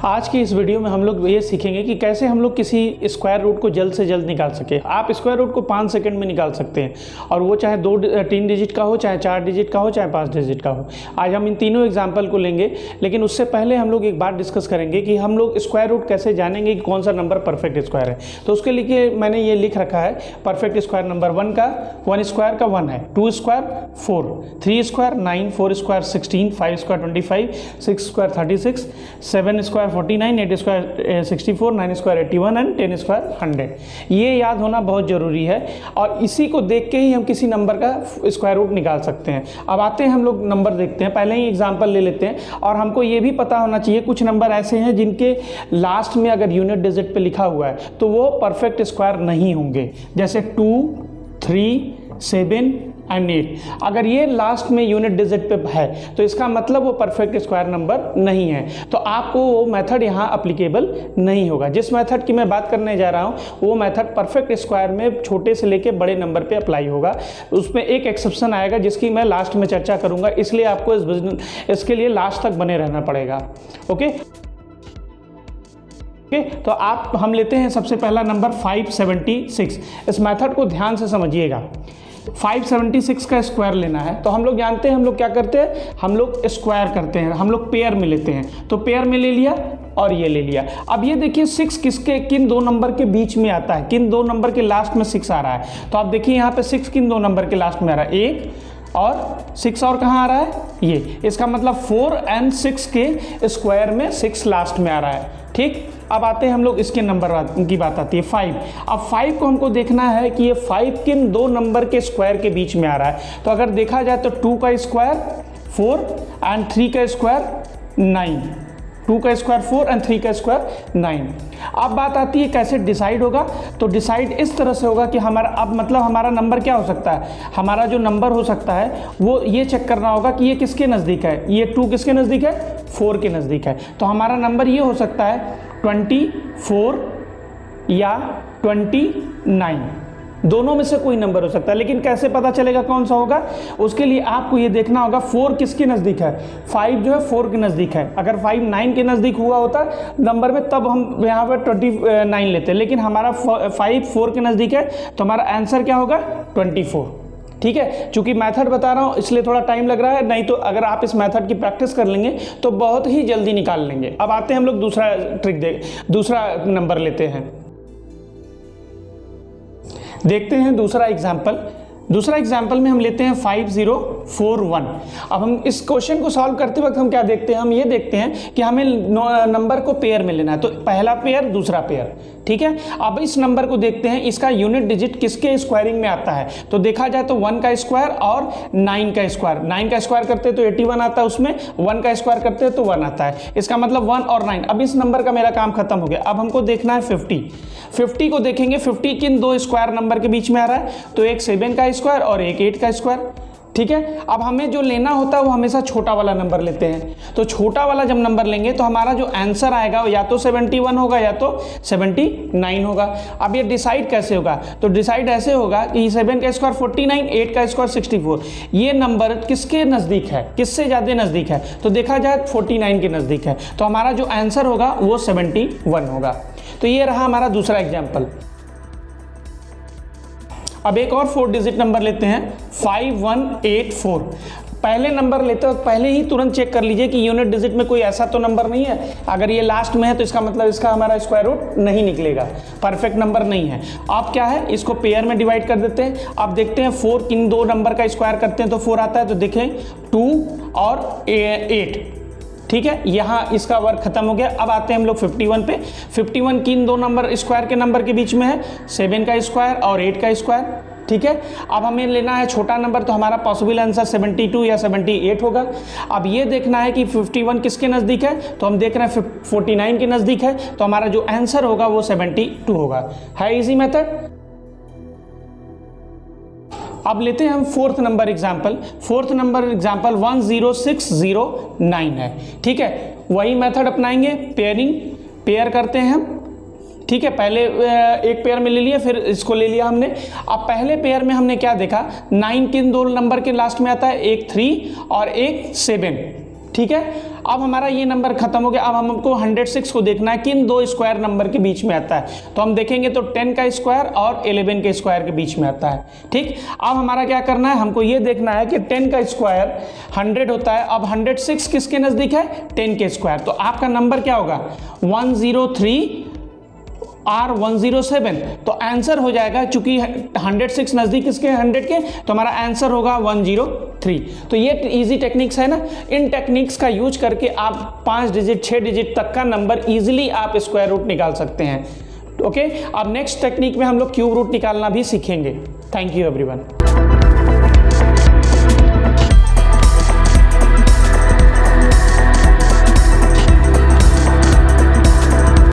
आज की इस वीडियो में हम लोग ये सीखेंगे कि कैसे हम लोग किसी स्क्वायर रूट को जल्द से जल्द निकाल सके। आप स्क्वायर रूट को 5 सेकंड में निकाल सकते हैं और वो चाहे 3 डिजिट का हो, चाहे 4 डिजिट का हो, चाहे 5 डिजिट का हो। आज हम इन तीनों एग्जाम्पल को लेंगे, लेकिन उससे पहले हम लोग एक बात डिस्कस करेंगे कि हम लोग स्क्वायर रूट कैसे जानेंगे कि कौन सा नंबर परफेक्ट स्क्वायर है। तो उसके लिए मैंने ये लिख रखा है परफेक्ट स्क्वायर नंबर 1 स्क्वायर का 1 है, 2 square 4, 3 square 9, 4 square 16, 5 square 25, 6 square 36, 7 square 49, 8 square 64, 9 square 81 and 10 square 100। ये याद होना बहुत ज़रूरी है और इसी को देख के ही हम किसी नंबर का स्क्वायर रूट निकाल सकते हैं। अब आते हैं हम लोग नंबर देखते हैं, पहले ही एग्जांपल ले लेते हैं। और हमको ये भी पता होना चाहिए कुछ नंबर ऐसे हैं जिनके लास्ट में अगर यूनिट डिजिट पे लिखा हुआ है तो वो परफेक्ट स्क्वायर नहीं होंगे, जैसे 2, 3, 7 एंड 8। अगर ये लास्ट में यूनिट डिजिट पे है तो इसका मतलब वो परफेक्ट स्क्वायर नंबर नहीं है, तो आपको वो मेथड यहाँ अप्लीकेबल नहीं होगा। जिस मेथड की मैं बात करने जा रहा हूँ वो मेथड परफेक्ट स्क्वायर में छोटे से लेके बड़े नंबर पे अप्लाई होगा। उसमें एक एक्सेप्शन आएगा जिसकी मैं लास्ट में चर्चा करूँगा, इसलिए आपको इसके लिए लास्ट तक बने रहना पड़ेगा। ओके, तो हम लेते हैं सबसे पहला नंबर 576। इस मेथड को ध्यान से समझिएगा। 576 का स्क्वायर लेना है तो हम लोग जानते हैं हम लोग क्या करते हैं, हम लोग स्क्वायर करते हैं, हम लोग पेयर में लेते हैं। तो पेयर में ले लिया और ये ले लिया। अब ये देखिए 6 किन दो नंबर के बीच में आता है, किन दो नंबर के लास्ट में 6 आ रहा है। तो आप देखिए यहाँ पे 6 किन दो नंबर के लास्ट में आ रहा है, 1 और 6 और कहाँ आ रहा है ये। इसका मतलब 4 और 6 के स्क्वायर में 6 लास्ट में आ रहा है। ठीक, अब आते हैं हम लोग इसके नंबर की बात आती है 5। अब 5 को हमको देखना है कि ये 5 किन दो नंबर के स्क्वायर के बीच में आ रहा है। तो अगर देखा जाए तो 2 का स्क्वायर 4 एंड 3 का स्क्वायर 9, 2 का स्क्वायर 4 एंड 3 का स्क्वायर 9। अब बात आती है कैसे डिसाइड होगा। तो डिसाइड इस तरह से होगा कि हमारा अब मतलब हमारा नंबर क्या हो सकता है, हमारा जो नंबर हो सकता है वो ये चेक करना होगा कि ये किसके नज़दीक है। ये 2 किसके नज़दीक है, 4 के नज़दीक है। तो हमारा नंबर ये हो सकता है 24 या 29, दोनों में से कोई नंबर हो सकता है। लेकिन कैसे पता चलेगा कौन सा होगा, उसके लिए आपको ये देखना होगा 4 किसके नज़दीक है। 5 जो है 4 के नज़दीक है। अगर 5 9 के नज़दीक हुआ होता नंबर में तब हम यहाँ पर 29 लेते, लेकिन हमारा 5 4 के नज़दीक है तो हमारा आंसर क्या होगा 24। ठीक है, चूंकि मेथड बता रहा हूँ इसलिए थोड़ा टाइम लग रहा है, नहीं तो अगर आप इस मेथड की प्रैक्टिस कर लेंगे तो बहुत ही जल्दी निकाल लेंगे। अब आते हैं हम लोग दूसरा नंबर लेते हैं, देखते हैं दूसरा एग्जाम्पल में हम लेते हैं 5041। अब हम इस क्वेश्चन को सॉल्व करते वक्त हम क्या देखते हैं, हम ये देखते हैं कि हमें नंबर को पेयर में लेना है। तो पहला पेयर दूसरा पेयर, ठीक है। अब इस नंबर को देखते हैं इसका यूनिट डिजिट किसके स्क्वायरिंग में आता है। तो देखा जाए तो 1 का स्क्वायर और 9 का स्क्वायर, 9 का स्क्वायर करते हैं तो 81 आता है, उसमें 1 का स्क्वायर करते हैं तो 1 आता है। इसका मतलब 1 और 9। अब इस नंबर का मेरा काम खत्म हो गया। अब हमको देखना है 50 को देखेंगे 50 किन दो स्क्वायर नंबर के बीच में आ रहा है। तो एक 7 का स्क्वायर और एक 8 का स्क्वायर। ठीक है, अब हमें जो लेना होता है वो हमेशा छोटा वाला नंबर लेते हैं। तो छोटा वाला जब नंबर लेंगे तो हमारा जो आंसर आएगा या तो 71 होगा या तो 79 होगा। अब ये डिसाइड कैसे होगा, तो डिसाइड ऐसे होगा कि 7 का स्क्वायर 49, 8 का स्क्वायर 64। ये नंबर किसके नज़दीक है, किससे ज़्यादा नज़दीक है। तो देखा जाए 49 के नज़दीक है, तो हमारा जो आंसर होगा वो 71 होगा। तो ये रहा हमारा दूसरा एग्जाम्पल। अब एक और 4 डिजिट नंबर लेते हैं 5184। पहले नंबर लेते वक्त पहले ही तुरंत चेक कर लीजिए कि यूनिट डिजिट में कोई ऐसा तो नंबर नहीं है। अगर ये लास्ट में है तो इसका मतलब इसका हमारा स्क्वायर रूट नहीं निकलेगा, परफेक्ट नंबर नहीं है। आप क्या है इसको पेयर में डिवाइड कर देते हैं। आप देखते हैं 4 किन दो नंबर का स्क्वायर करते हैं तो 4 आता है। तो देखें 2 और 8, ठीक है, यहाँ इसका वर्क खत्म हो गया। अब आते हैं हम लोग 51 पे। 51 किन दो नंबर स्क्वायर के नंबर के बीच में है, 7 का स्क्वायर और 8 का स्क्वायर। ठीक है, अब हमें लेना है छोटा नंबर, तो हमारा पॉसिबल आंसर 72 या 78 होगा। अब ये देखना है कि 51 किसके नज़दीक है, तो हम देख रहे हैं 49 के नज़दीक है, तो हमारा जो आंसर होगा वो 72 होगा। है इजी मेथड। अब लेते हैं हम फोर्थ नंबर एग्जाम्पल 10609 है। ठीक है, वही मेथड अपनाएंगे, पेयर करते हैं हम। ठीक है, पहले एक पेयर में ले लिया, फिर इसको ले लिया हमने। अब पहले पेयर में हमने क्या देखा, 9 किन दो नंबर के लास्ट में आता है, एक 3 और एक 7। ठीक है, अब हमारा ये नंबर खत्म हो गया। अब हमको 106 को देखना है किन दो स्क्वायर नंबर के बीच में आता है, तो हम देखेंगे तो 10 का स्क्वायर और 11 के स्क्वायर के बीच में आता है। ठीक, अब हमारा क्या करना है, हमको ये देखना है कि 10 का स्क्वायर 100 होता है। अब 106 किसके नज़दीक है, 10 के स्क्वायर, तो आपका नंबर क्या होगा 103 और 107। तो आंसर हो जाएगा, चूंकि 106 नज़दीक इसके 100 के, तो हमारा आंसर होगा 103। तो ये इजी टेक्निक्स है ना, इन टेक्निक्स का यूज करके आप 5 डिजिट 6 डिजिट तक का नंबर इजीली आप स्क्वायर रूट निकाल सकते हैं। ओके, अब नेक्स्ट टेक्निक में हम लोग क्यूब रूट निकालना भी सीखेंगे। Thank you everyone.